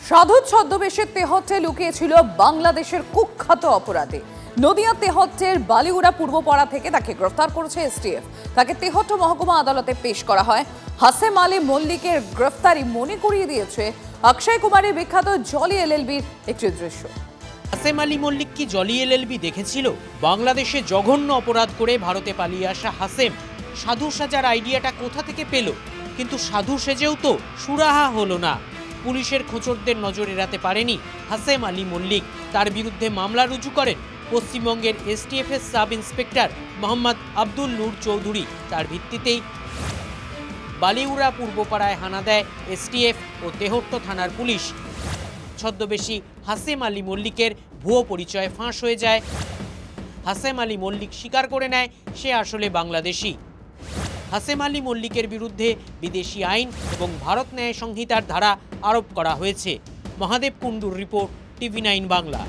সাধু ছদ্মবেশে তেহট্টে লুকিয়েছিল বাংলাদেশের কুখ্যাত অপরাধী। নদিয়া তেহট্টের বালিউড়া পূর্বপাড়া থেকে তাকে গ্রেফতার করেছে এসটিএফ। তাকে তেহট্ট মহকুমা আদালতে পেশ করা হয়। হাসেম আলী মল্লিকের গ্রেফতারি মনে করিয়ে দিয়েছে অক্ষয় কুমারের বিখ্যাত জলি এলএলবির একটি দৃশ্য। হাসেম আলী মল্লিক কি জলি এলএলবি দেখেছিল? বাংলাদেশে জঘন্য অপরাধ করে ভারতে পালিয়ে আসা হাসেম সাধু সাজার আইডিয়াটা কোথা থেকে পেল? কিন্তু সাধু সেজেও তো সুরাহা হলো না। পুলিশের খোঁচরদের নজর এড়াতে পারেনি হাসেম আলী মল্লিক। তার বিরুদ্ধে মামলা রুজু করেন পশ্চিমবঙ্গের এসটিএফের সাব ইন্সপেক্টর মোহাম্মদ আব্দুল নূর চৌধুরী। তার ভিত্তিতেই বালিউড়া পূর্বপাড়ায় হানা দেয় এসটিএফ ও তেহট্ট থানার পুলিশ। ছদ্মবেশী হাসেম আলী মল্লিকের ভুয়ো পরিচয় ফাঁস হয়ে যায়। হাসেম আলী মল্লিক স্বীকার করে নেয় সে আসলে বাংলাদেশি। হাসেম আলী মল্লিকের বিরুদ্ধে বিদেশি আইন এবং ভারত ন্যায় সংহিতার ধারা আরোপ করা হয়েছে। মহাদেব কুণ্ডুর রিপোর্ট, টিভি9 বাংলা।